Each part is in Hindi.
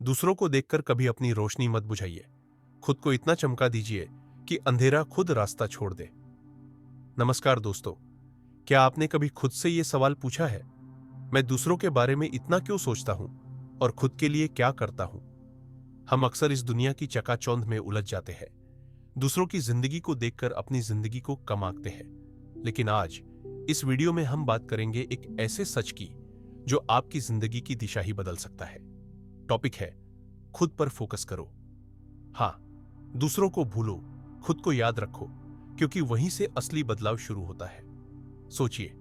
दूसरों को देखकर कभी अपनी रोशनी मत बुझाइए। खुद को इतना चमका दीजिए कि अंधेरा खुद रास्ता छोड़ दे। नमस्कार दोस्तों, क्या आपने कभी खुद से यह सवाल पूछा है, मैं दूसरों के बारे में इतना क्यों सोचता हूं और खुद के लिए क्या करता हूं? हम अक्सर इस दुनिया की चकाचौंध में उलझ जाते हैं। दूसरों की जिंदगी को देखकर अपनी जिंदगी को कम आंकते हैं। लेकिन आज इस वीडियो में हम बात करेंगे एक ऐसे सच की जो आपकी जिंदगी की दिशा ही बदल सकता है। टॉपिक है, खुद पर फोकस करो। हाँ, दूसरों को भूलो, खुद को याद रखो, क्योंकि वहीं से असली बदलाव शुरू होता है। सोचिए,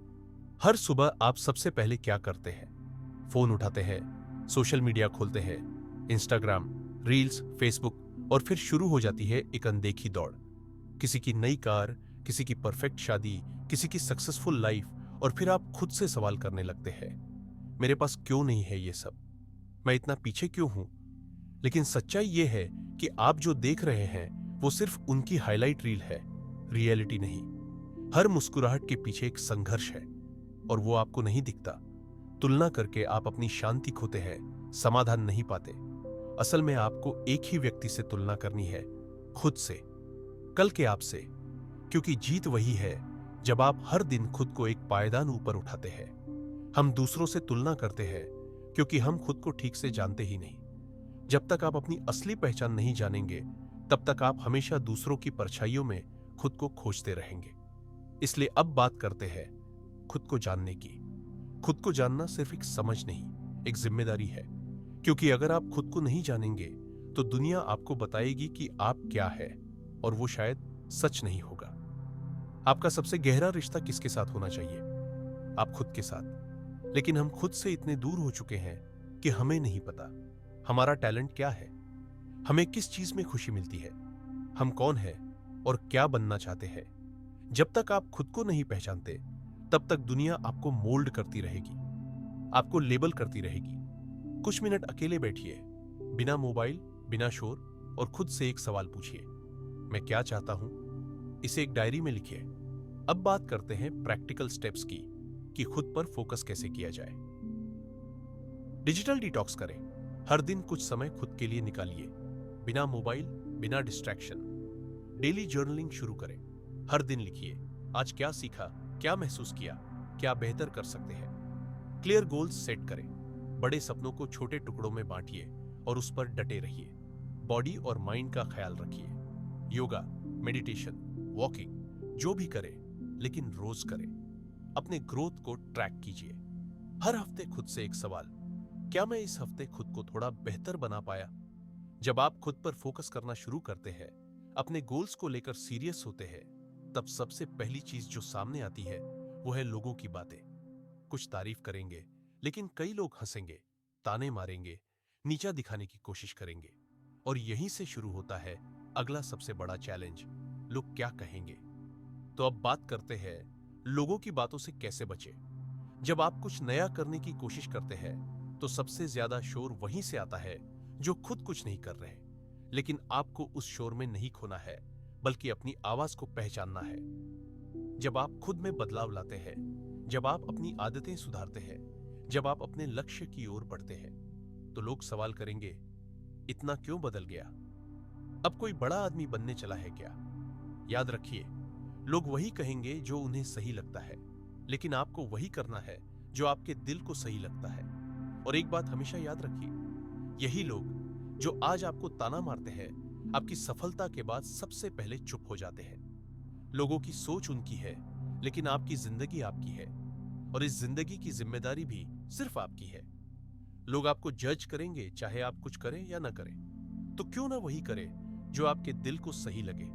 हर सुबह आप सबसे पहले क्या करते हैं? फोन उठाते हैं, सोशल मीडिया खोलते हैं, इंस्टाग्राम, रील्स, फेसबुक, और फिर शुरू हो जाती है एक अनदेखी दौड़। किसी की नई कार, किसी की परफेक्ट शादी, किसी की सक्सेसफुल लाइफ, और फिर आप खुद से सवाल करने लगते हैं, मेरे पास क्यों नहीं है ये सब? मैं इतना पीछे क्यों हूं? लेकिन सच्चाई यह है कि आप जो देख रहे हैं वो सिर्फ उनकी हाईलाइट रील है, रियलिटी नहीं। हर मुस्कुराहट के पीछे एक संघर्ष है और वो आपको नहीं दिखता। तुलना करके आप अपनी शांति खोते हैं, समाधान नहीं पाते। असल में आपको एक ही व्यक्ति से तुलना करनी है, खुद से, कल के आप से। क्योंकि जीत वही है जब आप हर दिन खुद को एक पायदान ऊपर उठाते हैं। हम दूसरों से तुलना करते हैं क्योंकि हम खुद को ठीक से जानते ही नहीं। जब तक आप अपनी असली पहचान नहीं जानेंगे, तब तक आप हमेशा दूसरों की परछाइयों में खुद को खोजते रहेंगे। इसलिए अब बात करते हैं खुद को जानने की। खुद को जानना सिर्फ एक समझ नहीं, एक जिम्मेदारी है। क्योंकि अगर आप खुद को नहीं जानेंगे तो दुनिया आपको बताएगी कि आप क्या है, और वो शायद सच नहीं होगा। आपका सबसे गहरा रिश्ता किसके साथ होना चाहिए? आप खुद के साथ। लेकिन हम खुद से इतने दूर हो चुके हैं कि हमें नहीं पता हमारा टैलेंट क्या है, हमें किस चीज में खुशी मिलती है, हम कौन हैं और क्या बनना चाहते हैं। जब तक आप खुद को नहीं पहचानते, तब तक दुनिया आपको मोल्ड करती रहेगी, आपको लेबल करती रहेगी। कुछ मिनट अकेले बैठिए, बिना मोबाइल, बिना शोर, और खुद से एक सवाल पूछिए, मैं क्या चाहता हूं? इसे एक डायरी में लिखिए। अब बात करते हैं प्रैक्टिकल स्टेप्स की, कि खुद पर फोकस कैसे किया जाए। डिजिटल डिटॉक्स करें। हर दिन कुछ समय खुद के लिए निकालिए, बिना मोबाइल, बिना डिस्ट्रैक्शन। डेली जर्नलिंग शुरू करें। हर दिन लिखिए, आज क्या सीखा, क्या महसूस किया, क्या बेहतर कर सकते हैं। क्लियर गोल्स सेट करें। बड़े सपनों को छोटे टुकड़ों में बांटिए और उस पर डटे रहिए। बॉडी और माइंड का ख्याल रखिए। योगा, मेडिटेशन, वॉकिंग, जो भी करें, लेकिन रोज करें। अपने ग्रोथ को ट्रैक कीजिए। हर हफ्ते खुद से एक सवाल, क्या मैं इस हफ्ते खुद को थोड़ा बेहतर बना पाया? जब आप खुद पर फोकस करना शुरू करते हैं, अपने गोल्स को लेकर सीरियस होते हैं, तब सबसे पहली चीज जो सामने आती है वो है लोगों की बातें। कुछ तारीफ करेंगे, लेकिन कई लोग हंसेंगे, ताने मारेंगे, नीचा दिखाने की कोशिश करेंगे। और यहीं से शुरू होता है अगला सबसे बड़ा चैलेंज, लोग क्या कहेंगे। तो अब बात करते हैं लोगों की बातों से कैसे बचें। जब आप कुछ नया करने की कोशिश करते हैं तो सबसे ज्यादा शोर वहीं से आता है जो खुद कुछ नहीं कर रहे। लेकिन आपको उस शोर में नहीं खोना है, बल्कि अपनी आवाज को पहचानना है। जब आप खुद में बदलाव लाते हैं, जब आप अपनी आदतें सुधारते हैं, जब आप अपने लक्ष्य की ओर बढ़ते हैं, तो लोग सवाल करेंगे, इतना क्यों बदल गया? अब कोई बड़ा आदमी बनने चला है क्या? याद रखिए, लोग वही कहेंगे जो उन्हें सही लगता है, लेकिन आपको वही करना है जो आपके दिल को सही लगता है। और एक बात हमेशा याद रखिए, यही लोग जो आज आपको ताना मारते हैं, आपकी सफलता के बाद सबसे पहले चुप हो जाते हैं। लोगों की सोच उनकी है, लेकिन आपकी जिंदगी आपकी है, और इस जिंदगी की जिम्मेदारी भी सिर्फ आपकी है। लोग आपको जज करेंगे, चाहे आप कुछ करें या ना करें, तो क्यों ना वही करें जो आपके दिल को सही लगे।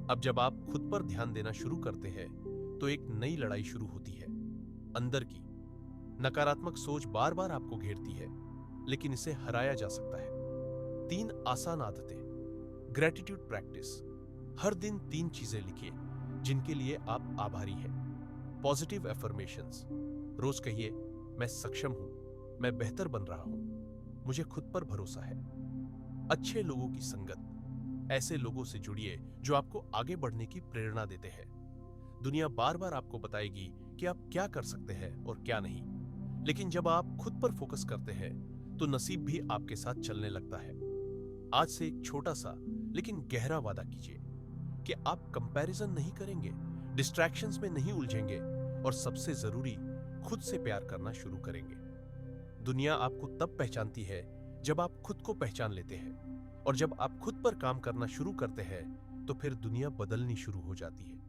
अब जब आप खुद पर ध्यान देना शुरू करते हैं, तो एक नई लड़ाई शुरू होती है, अंदर की। नकारात्मक सोच बार बार आपको घेरती है, लेकिन इसे हराया जा सकता है। 3 आसान आदतें। Gratitude practice. हर दिन 3 चीजें लिखिए जिनके लिए आप आभारी हैं। Positive affirmations. रोज कहिए, मैं सक्षम हूं, मैं बेहतर बन रहा हूं, मुझे खुद पर भरोसा है। अच्छे लोगों की संगत। ऐसे लोगों से जुड़िए जो आपको आगे बढ़ने की प्रेरणा देते हैं। दुनिया बार बार आपको बताएगी कि आप क्या कर सकते हैं और क्या नहीं, लेकिन जब आप खुद पर फोकस करते हैं, तो नसीब भी आपके साथ चलने लगता है। आज से एक छोटा सा लेकिन गहरा वादा कीजिए कि आप कंपैरिजन नहीं करेंगे, डिस्ट्रैक्शंस में नहीं उलझेंगे और सबसे जरूरी खुद से प्यार करना शुरू करेंगे। दुनिया आपको तब पहचानती है जब आप खुद को पहचान लेते हैं, और जब आप खुद पर काम करना शुरू करते हैं तो फिर दुनिया बदलनी शुरू हो जाती है।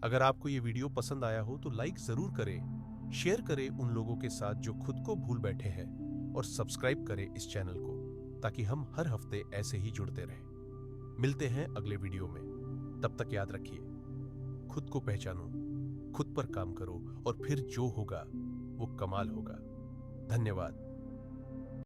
अगर आपको यह वीडियो पसंद आया हो तो लाइक जरूर करें, शेयर करें उन लोगों के साथ जो खुद को भूल बैठे हैं, और सब्सक्राइब करें इस चैनल को ताकि हम हर हफ्ते ऐसे ही जुड़ते रहें। मिलते हैं अगले वीडियो में। तब तक याद रखिए, खुद को पहचानो, खुद पर काम करो और फिर जो होगा वो कमाल होगा। धन्यवाद।